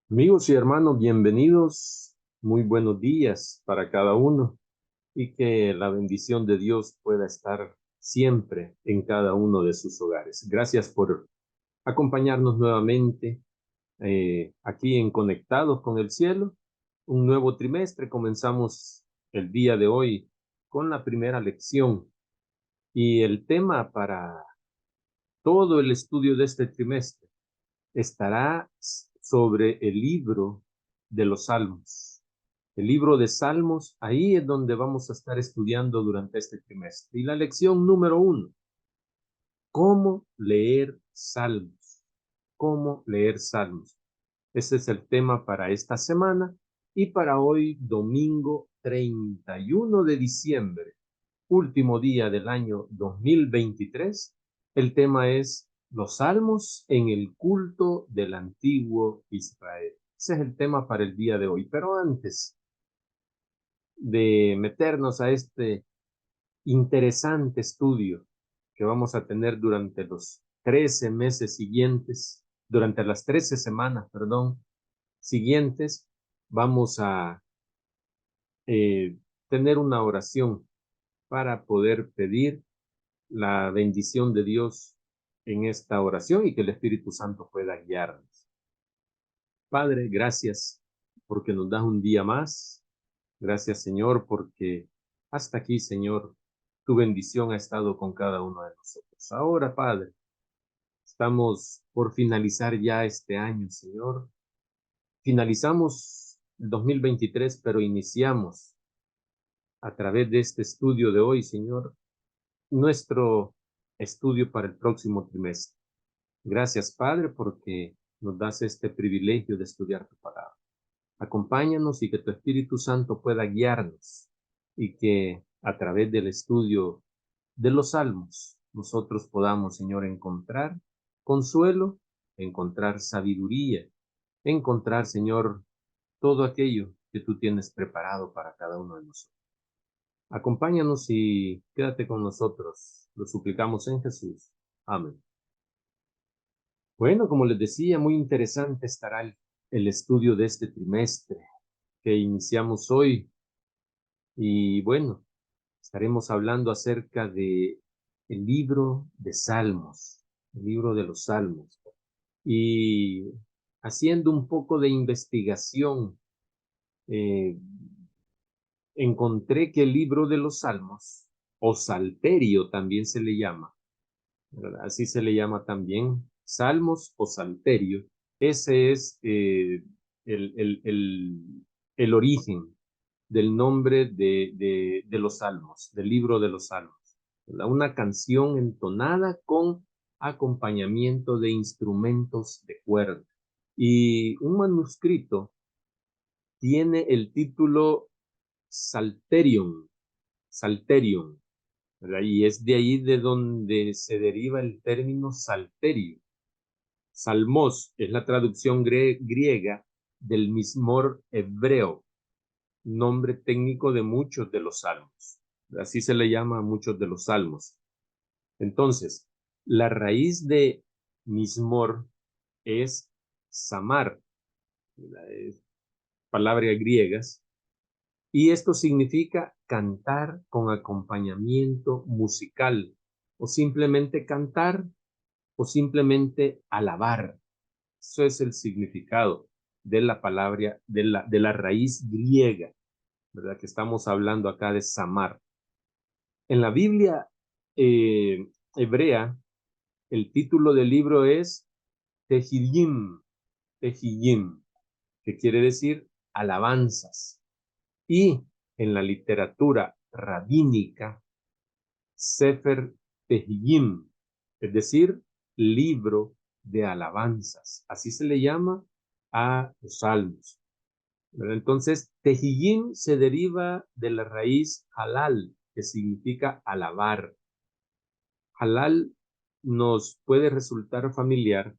Amigos y hermanos, bienvenidos. Muy buenos días para cada uno y que la bendición de Dios pueda estar siempre en cada uno de sus hogares. Gracias por acompañarnos nuevamente aquí en Conectados con el Cielo. Un nuevo trimestre. Comenzamos el día de hoy con la primera lección y el tema para todo el estudio de este trimestre estará sobre el libro de los Salmos. El libro de Salmos, ahí es donde vamos a estar estudiando durante este trimestre. Y la lección número 1, ¿cómo leer Salmos? ¿Cómo leer Salmos? Ese es el tema para esta semana y para hoy, domingo 31 de diciembre, último día del año 2023. El tema es los salmos en el culto del antiguo Israel. Ese es el tema para el día de hoy. Pero antes de meternos a este interesante estudio que vamos a tener durante los 13 meses siguientes, durante las 13 semanas, perdón, siguientes, vamos a eh, tener una oración para poder pedir la bendición de Dios en esta oración y que el Espíritu Santo pueda guiarnos. Padre, gracias porque nos das un día más. Gracias, Señor, porque hasta aquí, Señor, tu bendición ha estado con cada uno de nosotros. Ahora, Padre, estamos por finalizar ya este año, Señor. Finalizamos el 2023, pero iniciamos a través de este estudio de hoy, Señor, nuestro estudio para el próximo trimestre. Gracias, Padre, porque nos das este privilegio de estudiar tu palabra. Acompáñanos y que tu Espíritu Santo pueda guiarnos y que a través del estudio de los salmos nosotros podamos, Señor, encontrar consuelo, encontrar sabiduría, encontrar, Señor, todo aquello que tú tienes preparado para cada uno de nosotros. Acompáñanos y quédate con nosotros. Lo suplicamos en Jesús. Amén. Bueno, como les decía, muy interesante estará el estudio de este trimestre que iniciamos hoy. Y bueno, estaremos hablando acerca de el libro de Salmos, el libro de los Salmos. Y haciendo un poco de investigación, eh, encontré que el libro de los Salmos, o Salterio también se le llama, ¿verdad? Así se le llama también, Salmos o Salterio. Ese es el, el, el, el origen del nombre de los Salmos, del libro de los Salmos, ¿verdad? Una canción entonada con acompañamiento de instrumentos de cuerda. Y un manuscrito tiene el título Salterium, Salterium, ¿verdad? Y es de ahí de donde se deriva el término salterio. Salmos es la traducción griega del mismor hebreo, nombre técnico de muchos de los salmos. Así se le llama a muchos de los salmos. Entonces, la raíz de mismor es samar, palabras griegas, y esto significa cantar con acompañamiento musical, o simplemente cantar, o simplemente alabar. Eso es el significado de la palabra, de la raíz griega, ¿verdad? Que estamos hablando acá de samar. En la Biblia hebrea, el título del libro es Tehillim, Tehillim, que quiere decir alabanzas. Y en la literatura rabínica, Sefer Tehillim, es decir, libro de alabanzas. Así se le llama a los salmos, ¿verdad? Entonces, Tehillim se deriva de la raíz halal, que significa alabar. Halal nos puede resultar familiar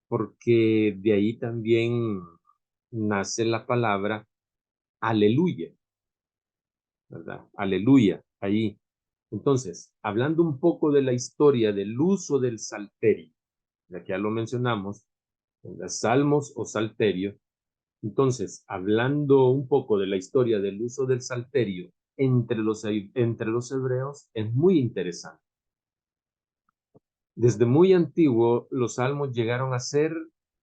porque de ahí también nace la palabra aleluya, ¿verdad? Aleluya, ahí. Entonces, hablando un poco de la historia del uso del salterio, ya que ya lo mencionamos, Salmos o salterio. Entonces, hablando un poco de la historia del uso del salterio entre los hebreos, es muy interesante. Desde muy antiguo, los salmos llegaron a ser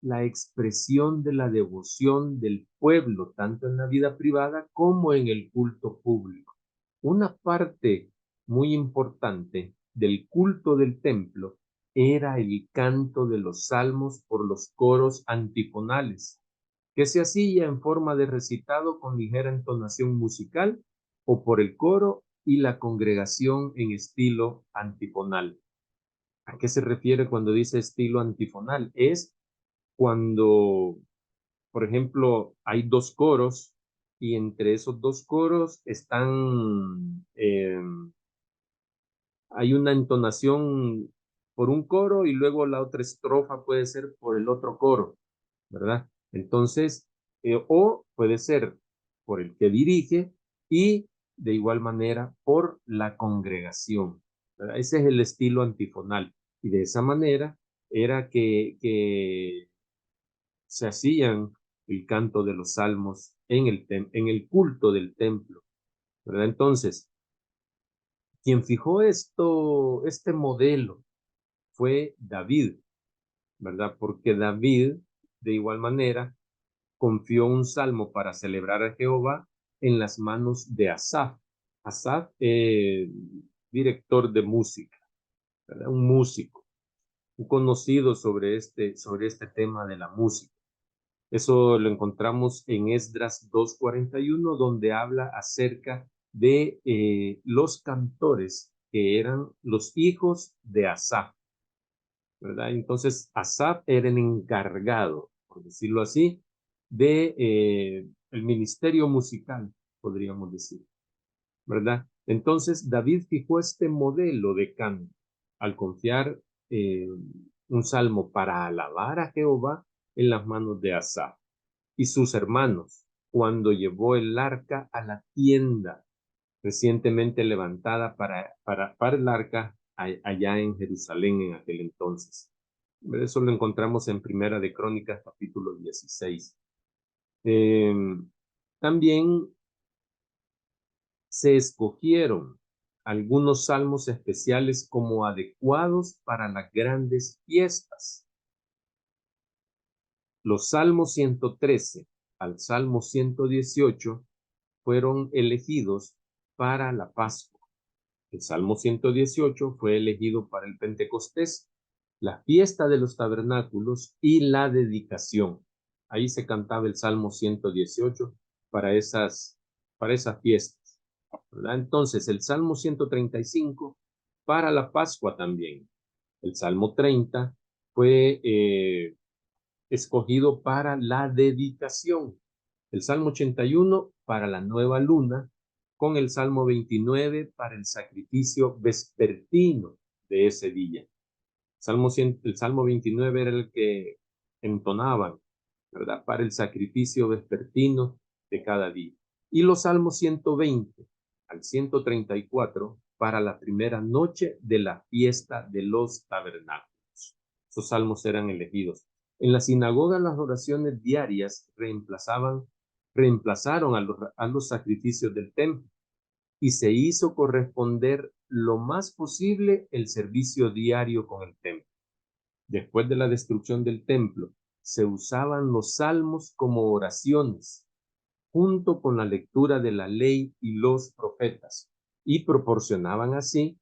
la expresión de la devoción del pueblo, tanto en la vida privada como en el culto público. Una parte muy importante del culto del templo era el canto de los salmos por los coros antifonales, que se hacía en forma de recitado con ligera entonación musical o por el coro y la congregación en estilo antifonal. ¿A qué se refiere cuando dice estilo antifonal? Es cuando, por ejemplo, hay dos coros y entre esos dos coros hay una entonación por un coro y luego la otra estrofa puede ser por el otro coro, ¿verdad? Entonces, o puede ser por el que dirige y de igual manera por la congregación, ¿verdad? Ese es el estilo antifonal. Y de esa manera era que se hacían el canto de los salmos en el culto del templo, ¿verdad? Entonces, quien fijó este modelo fue David, ¿verdad? Porque David, de igual manera, confió un salmo para celebrar a Jehová en las manos de Asaf. Asaf, director de música, ¿verdad? Un músico, un conocido sobre este tema de la música. Eso lo encontramos en Esdras 2:41, donde habla acerca de los cantores que eran los hijos de Asaf, ¿verdad? Entonces, Asaf era el encargado, por decirlo así, de el ministerio musical, podríamos decir, ¿verdad? Entonces, David fijó este modelo de canto al confiar un salmo para alabar a Jehová en las manos de Asaf y sus hermanos cuando llevó el arca a la tienda recientemente levantada para el arca allá en Jerusalén en aquel entonces. Eso lo encontramos en Primera de Crónicas, capítulo 16. Eh, También se escogieron algunos salmos especiales como adecuados para las grandes fiestas. Los salmos 113 al salmo 118 fueron elegidos para la Pascua. El Salmo 118 fue elegido para el Pentecostés, la fiesta de los tabernáculos y la dedicación. Ahí se cantaba el Salmo 118 para esas fiestas, ¿verdad? Entonces, el Salmo 135 para la Pascua también. El Salmo 30 fue escogido para la dedicación. El Salmo 81 para la nueva luna, con el Salmo 29 para el sacrificio vespertino de ese día. El Salmo 29 era el que entonaban, ¿verdad? Para el sacrificio vespertino de cada día. Y los Salmos 120 al 134 para la primera noche de la fiesta de los tabernáculos. Esos salmos eran elegidos. En la sinagoga las oraciones diarias reemplazaron a los sacrificios del templo y se hizo corresponder lo más posible el servicio diario con el templo. Después de la destrucción del templo, se usaban los salmos como oraciones, junto con la lectura de la ley y los profetas, y proporcionaban así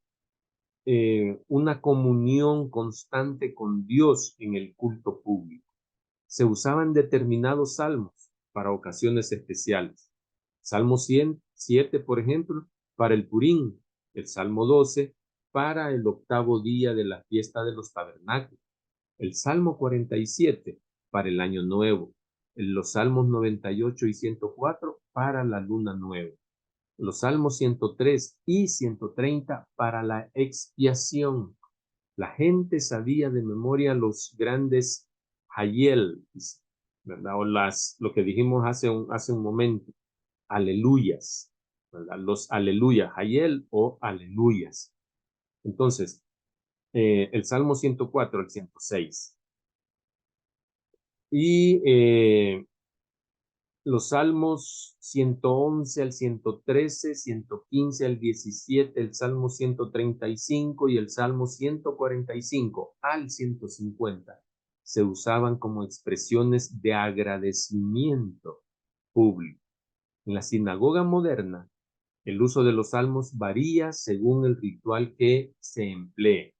una comunión constante con Dios en el culto público. Se usaban determinados salmos para ocasiones especiales. Salmo 107, por ejemplo, para el Purín, el Salmo 12 para el octavo día de la fiesta de los tabernáculos, el Salmo 47 para el Año Nuevo, los Salmos 98 y 104 para la Luna Nueva, los Salmos 103 y 130 para la expiación. La gente sabía de memoria los grandes Hayel, ¿verdad? O lo que dijimos hace un momento, aleluyas, ¿verdad? Los aleluya, Hayel o aleluyas. Entonces, el Salmo 104 al 106. Y los salmos 111 al 113, 115 al 17, el salmo 135 y el salmo 145 al 150 se usaban como expresiones de agradecimiento público. En la sinagoga moderna, el uso de los salmos varía según el ritual que se emplee,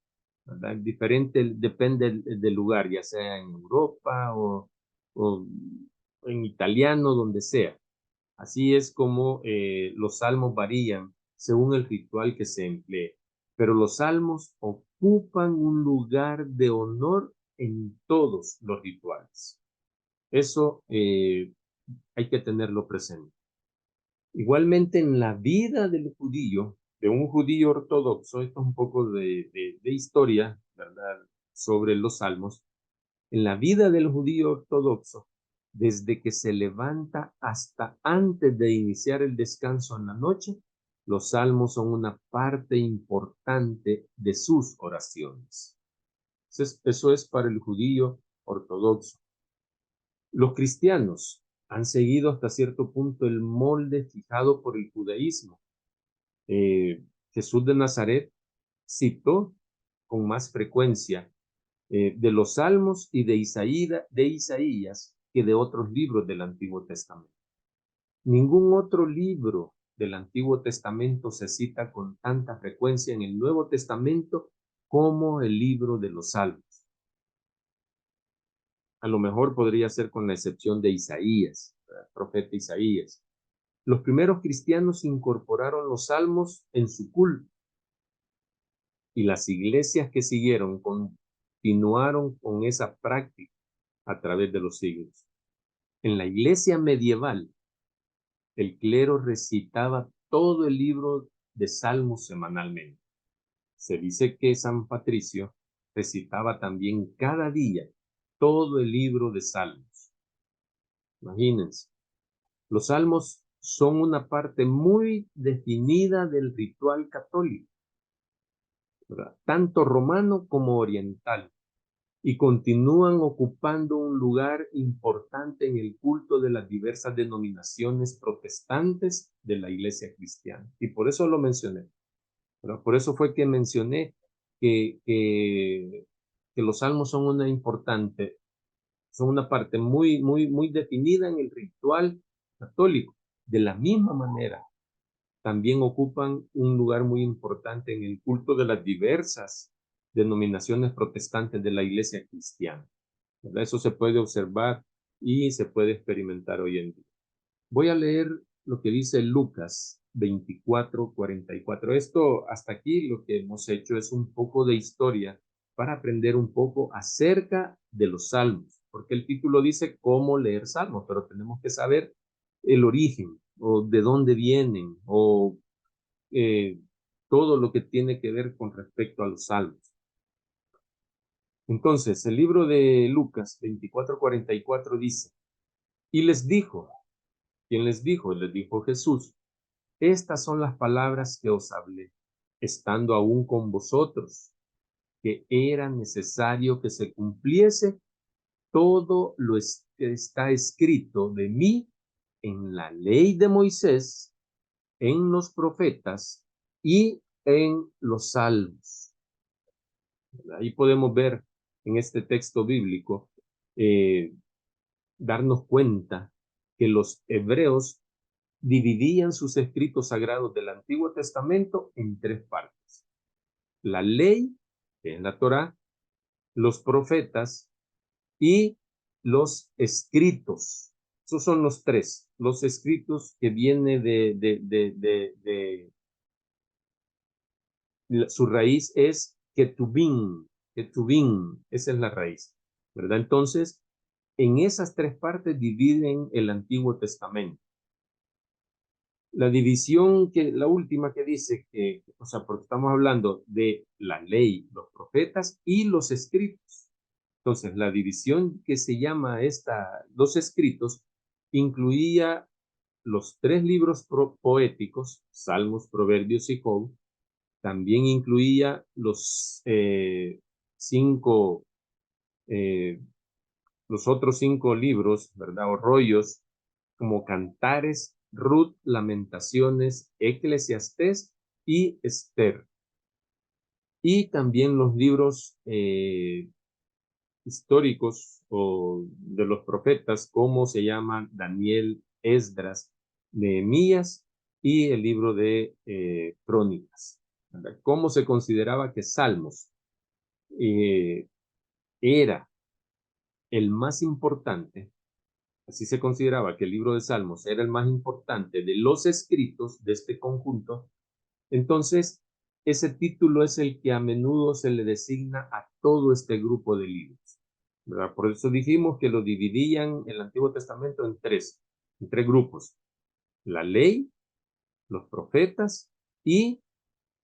¿verdad? Diferente, depende del lugar, ya sea en Europa o en italiano, donde sea. Así es como los salmos varían según el ritual que se emplee. Pero los salmos ocupan un lugar de honor en todos los rituales. Eso hay que tenerlo presente. Igualmente en la vida del judío, de un judío ortodoxo, esto es un poco de historia, ¿verdad? Sobre los salmos. En la vida del judío ortodoxo, desde que se levanta hasta antes de iniciar el descanso en la noche, los salmos son una parte importante de sus oraciones. Eso es para el judío ortodoxo. Los cristianos han seguido hasta cierto punto el molde fijado por el judaísmo. Jesús de Nazaret citó con más frecuencia de los Salmos y de Isaías que de otros libros del Antiguo Testamento. Ningún otro libro del Antiguo Testamento se cita con tanta frecuencia en el Nuevo Testamento como el libro de los Salmos. A lo mejor podría ser con la excepción de Isaías, el profeta Isaías. Los primeros cristianos incorporaron los salmos en su culto y las iglesias que siguieron continuaron con esa práctica a través de los siglos. En la iglesia medieval, el clero recitaba todo el libro de Salmos semanalmente. Se dice que San Patricio recitaba también cada día todo el libro de Salmos. Imagínense, los Salmos son una parte muy definida del ritual católico, ¿verdad? Tanto romano como oriental, y continúan ocupando un lugar importante en el culto de las diversas denominaciones protestantes de la iglesia cristiana. Y por eso lo mencioné. Pero por eso fue que mencioné que los salmos son una parte muy definida en el ritual católico. De la misma manera, también ocupan un lugar muy importante en el culto de las diversas denominaciones protestantes de la iglesia cristiana, ¿verdad? Eso se puede observar y se puede experimentar hoy en día. Voy a leer lo que dice Lucas 24:44. Esto, hasta aquí lo que hemos hecho es un poco de historia para aprender un poco acerca de los salmos, porque el título dice cómo leer salmos, pero tenemos que saber el origen o de dónde vienen o eh, todo lo que tiene que ver con respecto a los salmos. Entonces, el libro de Lucas 24:44 dice, y les dijo, ¿quién les dijo? Les dijo Jesús, estas son las palabras que os hablé, estando aún con vosotros, que era necesario que se cumpliese todo lo que está escrito de mí en la ley de Moisés, en los profetas y en los salmos. Ahí podemos ver en este texto bíblico, darnos cuenta que los hebreos dividían sus escritos sagrados del Antiguo Testamento en tres partes. La ley, que es la Torá, los profetas y los escritos. Esos son los tres. Los escritos que viene su raíz es ketubim, ketubim, esa es la raíz, ¿verdad? Entonces, en esas tres partes dividen el Antiguo Testamento. La división la última que dice que, o sea, porque estamos hablando de la ley, los profetas y los escritos. Entonces, la división que se llama los escritos incluía los tres libros poéticos, Salmos, Proverbios y Job. También incluía los cinco eh, los otros 5 libros, ¿verdad? O rollos, como Cantares, Ruth, Lamentaciones, Eclesiastés y Esther. Y también los libros históricos o de los profetas, como se llaman Daniel, Esdras, Nehemías y el libro de Crónicas. ¿Verdad? ¿Cómo se consideraba que Salmos eh, era el más importante? Así se consideraba que el libro de Salmos era el más importante de los escritos de este conjunto. Entonces, ese título es el que a menudo se le designa a todo este grupo de libros, ¿verdad? Por eso dijimos que lo dividían el Antiguo Testamento en tres grupos: la ley, los profetas y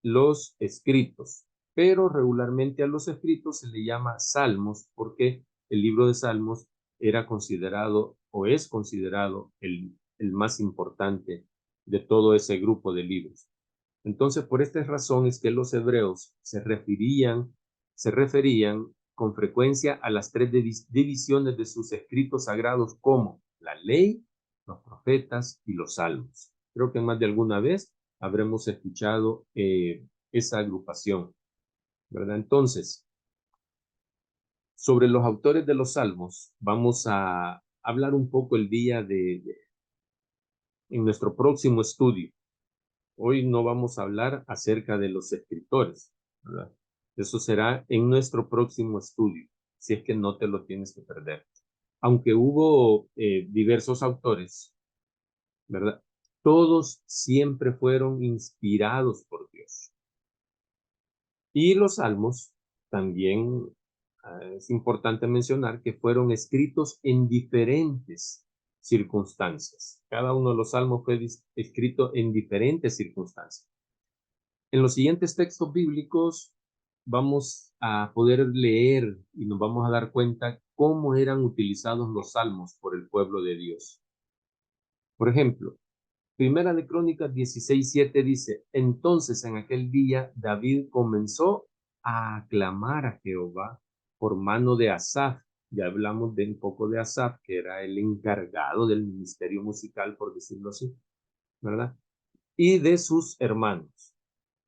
los escritos. Pero regularmente a los escritos se le llama salmos porque el libro de Salmos era considerado o es considerado el más importante de todo ese grupo de libros. Entonces, por esta razón es que los hebreos se referían con frecuencia a las tres divisiones de sus escritos sagrados como la ley, los profetas y los salmos. Creo que más de alguna vez habremos escuchado esa agrupación, ¿verdad? Entonces, sobre los autores de los salmos, vamos a hablar un poco el día en nuestro próximo estudio. Hoy no vamos a hablar acerca de los escritores, ¿verdad? Eso será en nuestro próximo estudio, si es que no te lo tienes que perder. Aunque hubo diversos autores, ¿verdad? Todos siempre fueron inspirados por Dios. Y los salmos también es importante mencionar que fueron escritos en diferentes circunstancias. Cada uno de los salmos fue escrito en diferentes circunstancias. En los siguientes textos bíblicos vamos a poder leer y nos vamos a dar cuenta cómo eran utilizados los salmos por el pueblo de Dios. Por ejemplo, Primera de Crónicas 16:7 dice: entonces en aquel día David comenzó a aclamar a Jehová por mano de Asaf. Ya hablamos de un poco de Asaf, que era el encargado del ministerio musical, por decirlo así, ¿verdad? Y de sus hermanos.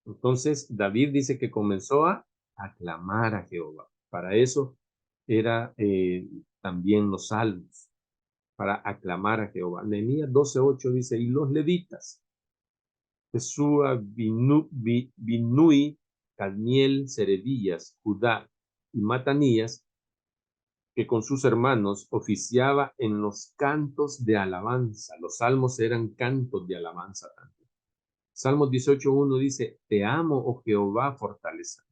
Entonces David dice que comenzó a aclamar a Jehová. Para eso era también los salmos, para aclamar a Jehová. Nehemías 12:8 dice: y los levitas, Jesúa, Binui, Cadmiel, Serebías, Judá y Matanías, que con sus hermanos oficiaba en los cantos de alabanza. Los salmos eran cantos de alabanza también. Salmos 18:1 dice: te amo, oh Jehová, fortaleza,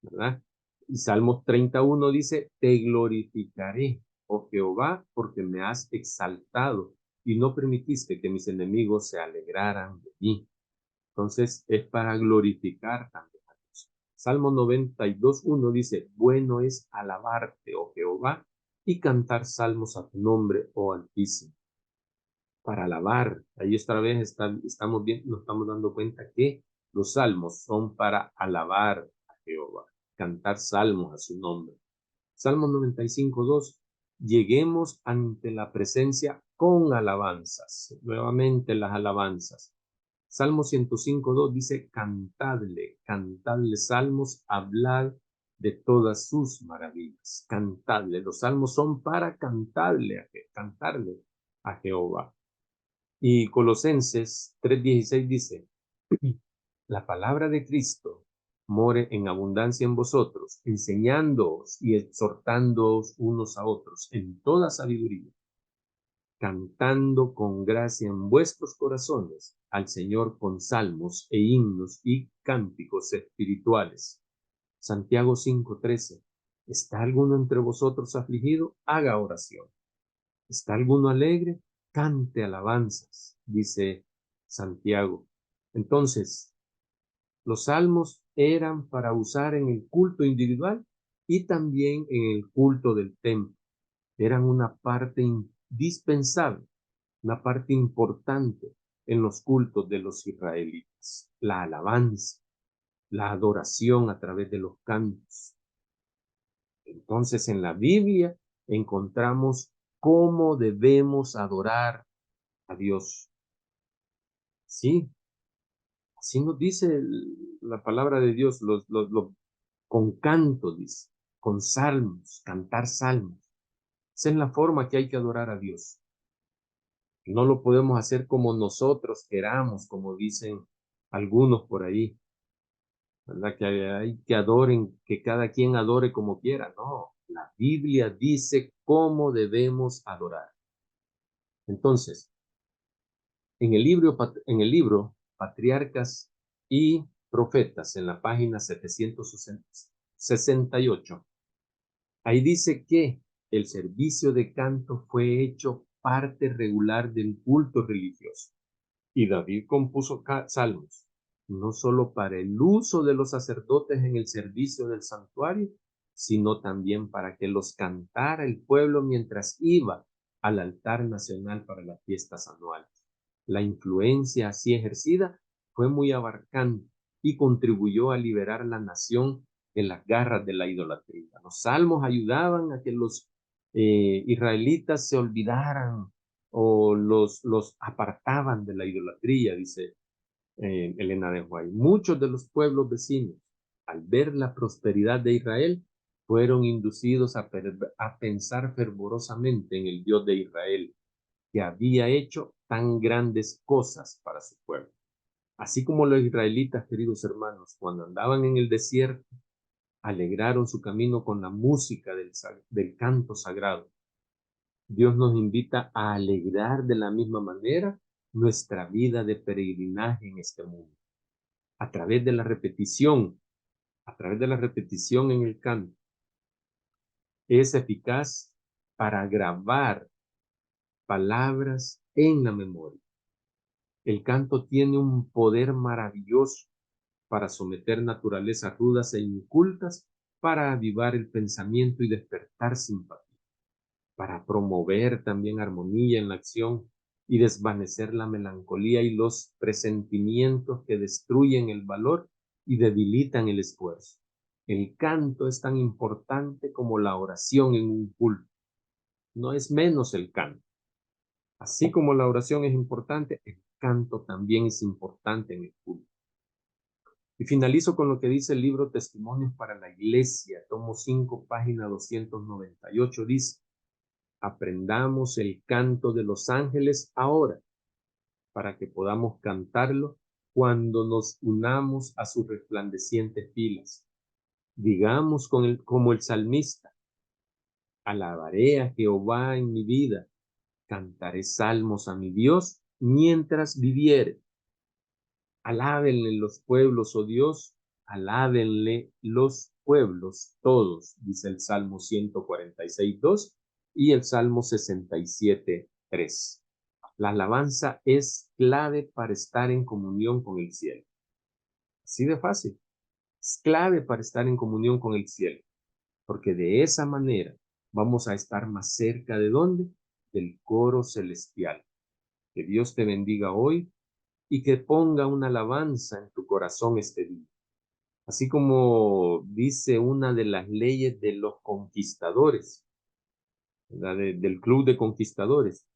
¿verdad? Y Salmos 31 dice: te glorificaré, oh Jehová, porque me has exaltado y no permitiste que mis enemigos se alegraran de mí. Entonces es para glorificar también a Dios. Salmo 92:1 dice: bueno es alabarte, oh Jehová, y cantar salmos a tu nombre, oh Altísimo. Para alabar, ahí otra vez estamos bien, nos estamos dando cuenta que los salmos son para alabar a Jehová, cantar salmos a su nombre. Salmo 95:2: lleguemos ante la presencia con alabanzas. Nuevamente las alabanzas. Salmo 105:2 dice: cantadle, cantadle salmos, hablad de todas sus maravillas. Cantadle. Los salmos son para cantarle a Jehová. Y Colosenses 3:16 dice: la palabra de Cristo more en abundancia en vosotros, enseñándoos y exhortándoos unos a otros en toda sabiduría, cantando con gracia en vuestros corazones al Señor con salmos e himnos y cánticos espirituales. Santiago 5:13: ¿está alguno entre vosotros afligido? Haga oración. ¿Está alguno alegre? Cante alabanzas, dice Santiago. Entonces, los salmos eran para usar en el culto individual y también en el culto del templo. Eran una parte indispensable, una parte importante en los cultos de los israelitas. La alabanza, la adoración a través de los cantos. Entonces, en la Biblia encontramos cómo debemos adorar a Dios. Sí, así nos dice la palabra de Dios, con canto, dice, con salmos, cantar salmos. Esa es la forma que hay que adorar a Dios. No lo podemos hacer como nosotros queramos, como dicen algunos por ahí, ¿verdad? Que hay que adoren, que cada quien adore como quiera. No, la Biblia dice cómo debemos adorar. Entonces, en el libro Patriarcas y Profetas, en la página 768, ahí dice que el servicio de canto fue hecho parte regular del culto religioso. Y David compuso salmos, no solo para el uso de los sacerdotes en el servicio del santuario, sino también para que los cantara el pueblo mientras iba al altar nacional para las fiestas anuales. La influencia así ejercida fue muy abarcante y contribuyó a liberar la nación de las garras de la idolatría. Los salmos ayudaban a que los israelitas se olvidaran o los apartaban de la idolatría, dice Elena de White. Muchos de los pueblos vecinos, al ver la prosperidad de Israel, fueron inducidos a pensar fervorosamente en el Dios de Israel, que había hecho tan grandes cosas para su pueblo. Así como los israelitas, queridos hermanos, cuando andaban en el desierto, alegraron su camino con la música del canto sagrado. Dios nos invita a alegrar de la misma manera nuestra vida de peregrinaje en este mundo, a través de la repetición, a través de la repetición en el canto. Es eficaz para grabar palabras en la memoria. El canto tiene un poder maravilloso para someter naturalezas rudas e incultas, para avivar el pensamiento y despertar simpatía, para promover también armonía en la acción y desvanecer la melancolía y los presentimientos que destruyen el valor y debilitan el esfuerzo. El canto es tan importante como la oración en un culto. No es menos el canto. Así como la oración es importante, el canto también es importante en el culto. Y finalizo con lo que dice el libro Testimonios para la Iglesia, tomo 5, página 298, dice: aprendamos el canto de los ángeles ahora, para que podamos cantarlo cuando nos unamos a sus resplandecientes filas. Digamos como el salmista: alabaré a Jehová en mi vida, cantaré salmos a mi Dios mientras viviere. Alábenle los pueblos, oh Dios, alábenle los pueblos todos, dice el Salmo 146:2 y el Salmo 67:3. La alabanza es clave para estar en comunión con el cielo. Así de fácil. Es clave para estar en comunión con el cielo, porque de esa manera vamos a estar más cerca de ¿dónde? Del coro celestial. Que Dios te bendiga hoy y que ponga una alabanza en tu corazón este día. Así como dice una de las leyes de los conquistadores, del Club de Conquistadores.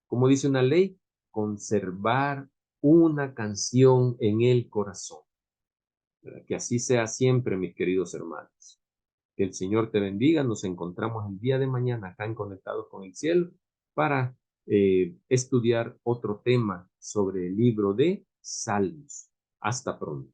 Como dice una ley, conservar una canción en el corazón. ¿Verdad? Que así sea siempre, mis queridos hermanos. Que el Señor te bendiga. Nos encontramos el día de mañana acá en Conectados con el Cielo para estudiar otro tema sobre el libro de Salmos. Hasta pronto.